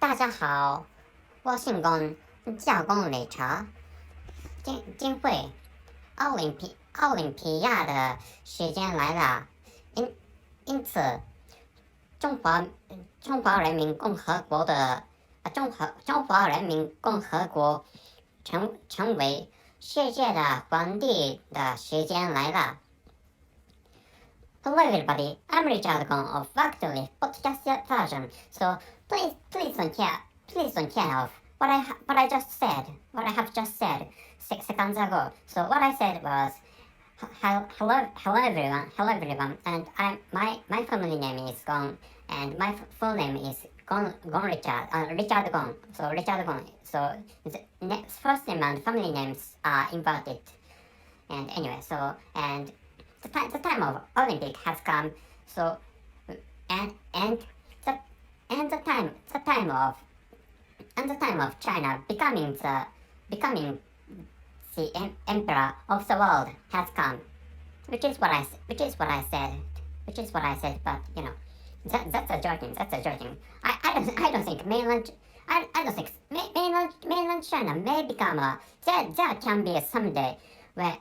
大家好，我姓龚，叫龚磊茶。今会奥林匹亚的时间来了，因此中华人民共和国的中华人民共和国成为世界的皇帝的时间来了。Hello everybody, I'm Richard Gong of Factory Podcast version. So please don't care of what I just said, what I have just said 6 seconds ago. So what I said was hello everyone, and my family name is Gong, and my full name is Gong Richard Gong. So Richard Gong. So the first name and family names are inverted. And anyway, so and the time of Olympic has come. So and the time of China becoming the emperor of the world has come, which is what I said. But you know, that's a joking. I don't think mainland China may become there can be a someday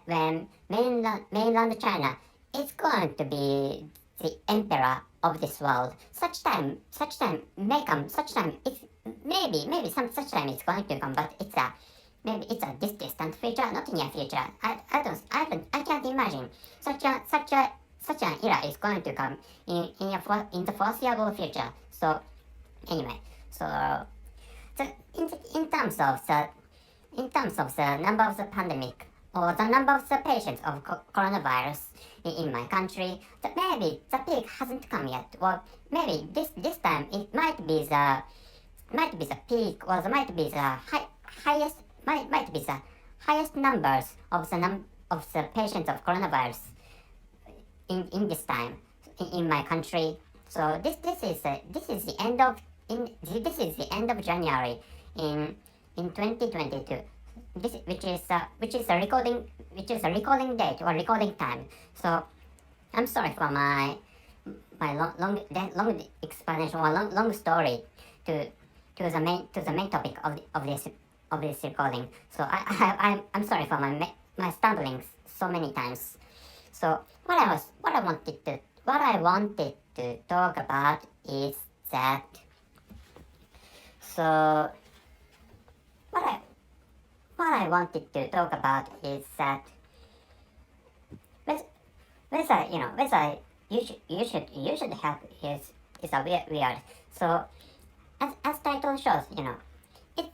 when mainland China is going to be the emperor of this world. Such time may come. Such time it's maybe some such time it's going to come, but it's a distant future, not near future. I can't imagine such an era is going to come in the foreseeable future. So anyway, so in terms of the number of the pandemic or the number of the patients of coronavirus in my country, that maybe the peak hasn't come yet, or maybe this time it might be the peak, or might be the highest numbers of the patients of coronavirus in this time in my country. So this is the end of January in 2022. Which is a recording date or recording time. So I'm sorry for my long explanation or long story to the main topic of this recording. So I'm sorry for my stumblings so many times. So what I wanted to talk about is that. So what I wanted to talk about is that whether you should help is a weird. So as title shows, it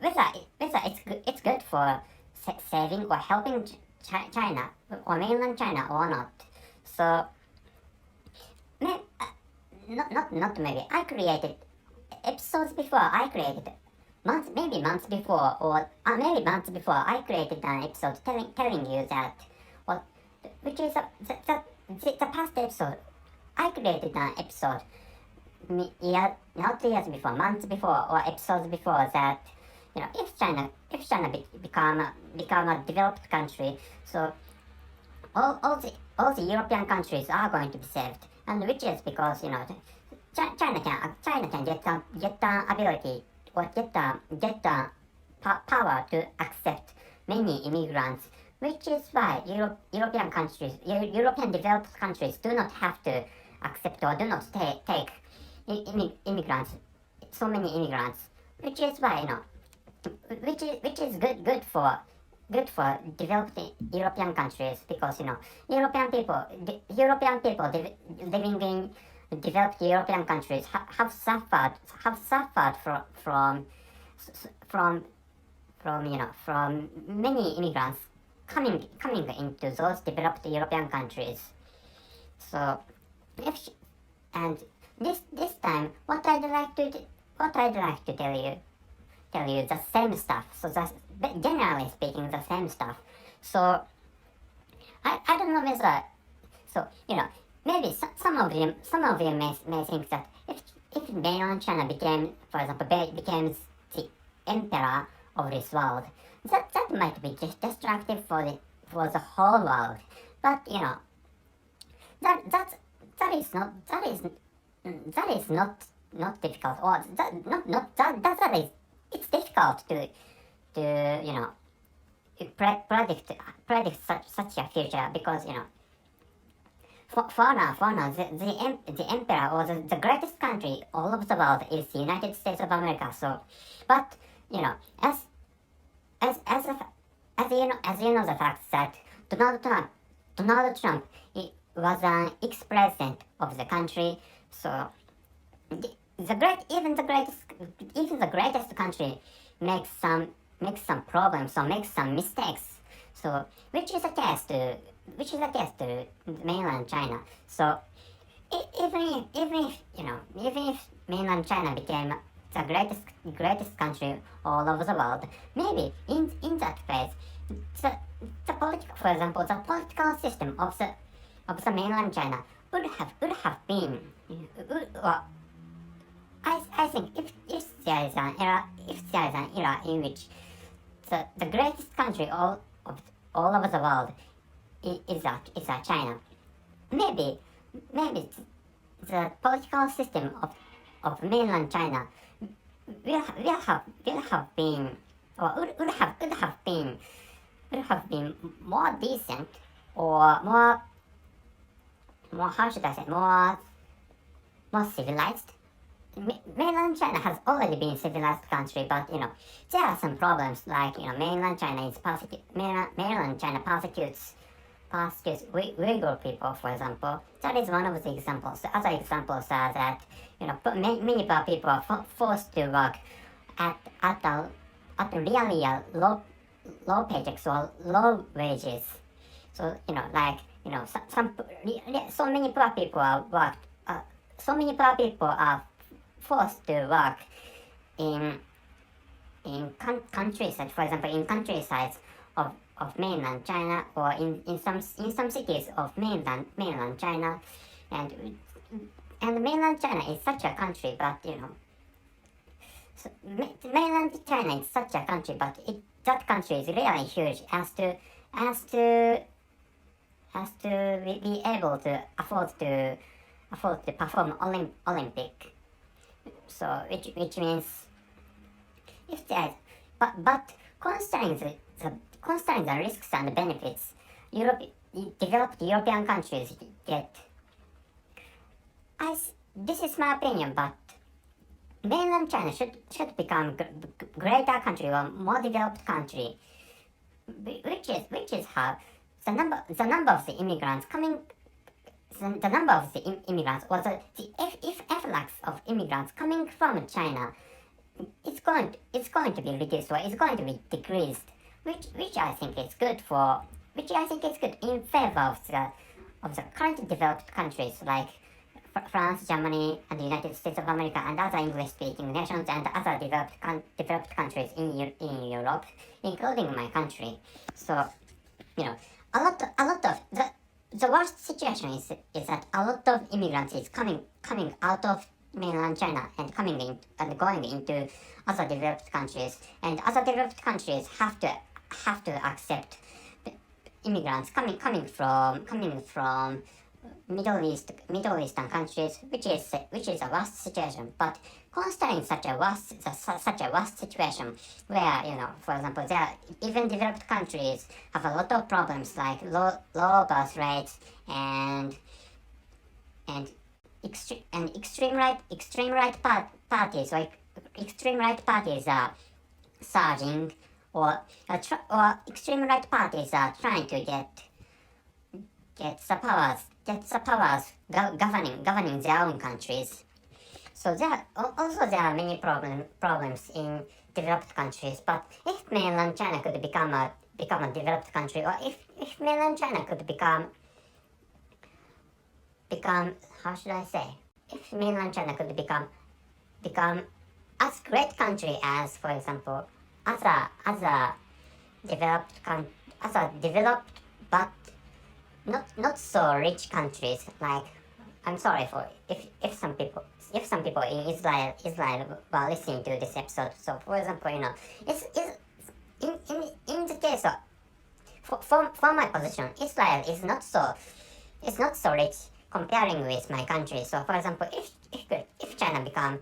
whether it's good for saving or helping China or mainland China or not. So not maybe I created episodes before. I created months before, or maybe months before, I created an episode telling you that, well, which is the past episode. I created an episode not years before, months before, or episodes before that, if China become a developed country, so all the European countries are going to be saved, and which is because China can get the ability or get the power to accept many immigrants, which is why European developed countries do not have to accept or do not take immigrants, so many immigrants, which is why which is good for developed European countries, because European people living in developed European countries have suffered from many immigrants coming into those developed European countries. So this time, what I'd like to tell you the same stuff. So that's generally speaking the same stuff. So I don't know whether, so maybe some of you may think that if mainland China became the emperor of this world, that might be just destructive for the whole world. But that is not not difficult, or that is, it's difficult to predict such a future, because for now the emperor, or the greatest country all over the world, is the United States of America. So, but as you know the fact that Donald Trump was an ex-president of the country. So the greatest country makes some problems, or makes some mistakes. So which is the case to mainland China. So even if mainland China became the greatest country all over the world, maybe in that phase, for example, the political system of the mainland China would have been, I think if there is an era in which the greatest country all over the world is China, maybe the political system of mainland China will have been, or would have been more decent, or more, how should I say, more civilized. Mainland China has already been a civilized country, but there are some problems, like mainland China persecutes Uyghur people, for example. That is one of the examples. The other examples are that many poor people are forced to work at really low paychecks or low wages. So so many poor people are forced to work in countryside, for example, in countrysides of mainland China, or in some cities of mainland China, and mainland China is such a country, but mainland China is such a country, but that country is really huge, as to be able to afford to perform Olympic. So which means, if there is, but considering the risks and benefits, developed European countries get. This is my opinion, but mainland China should become greater country, or more developed country, which is how the number of the immigrants coming. The number of the immigrants, or the influx of immigrants coming from China, it's going to be reduced, or it's going to be decreased, which I think is good in favor of the current developed countries like France, Germany, and the United States of America, and other English-speaking nations, and other developed countries in Europe, including my country. So a lot of the worst situation is that a lot of immigrants is coming out of mainland China and coming in and going into other developed countries, and other developed countries have to accept immigrants coming from Middle Eastern countries, which is a worst situation. But considering such a worst situation, where for example, there even developed countries have a lot of problems, like low birth rates and extreme right parties, like extreme right parties are surging, or extreme right parties are trying to get the powers governing their own countries. So there are many problems in developed countries. But if mainland China could become a developed country, or if mainland China could become, how should I say? If mainland China could become as great country as, for example, other developed but not so rich countries, like, I'm sorry for if some people in Israel were listening to this episode. So for example, it's in the case of for my position, Israel is not so rich comparing with my country. So for example, if China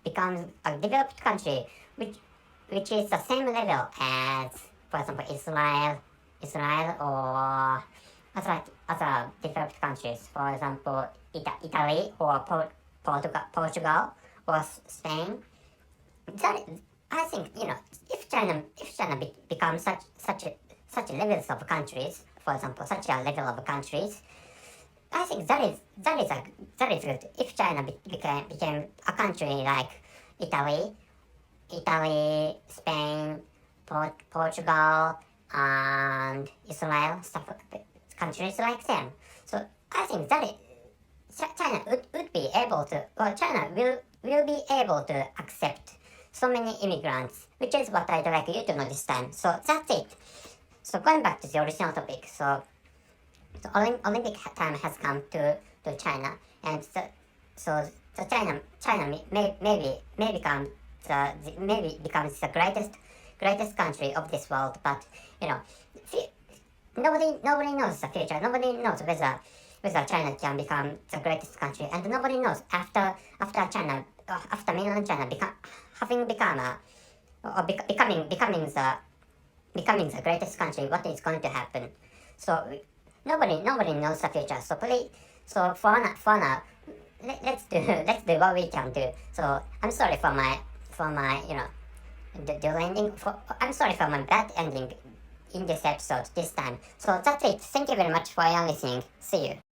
becomes a developed country, which is the same level as, for example, Israel or other developed countries, for example, Italy or Portugal or Spain. I think, if China becomes such levels of countries, for example, such a level of countries, I think that is good. If China became a country like Italy, Spain, Portugal, and Israel, countries like them. So I think that China would be able to, or China will be able to accept so many immigrants, which is what I'd like you to know this time. So that's it. So going back to the original topic, so the Olympic time has come to China, and so China may becomes the greatest country of this world. But nobody knows the future. Nobody knows whether China can become the greatest country, and nobody knows after mainland China becoming the greatest country, what is going to happen. So nobody knows the future. So please, so for now, let's do what we can do. So I'm sorry for my the ending. I'm sorry for my bad ending in this episode this time. So that's it. Thank you very much for your listening. See you.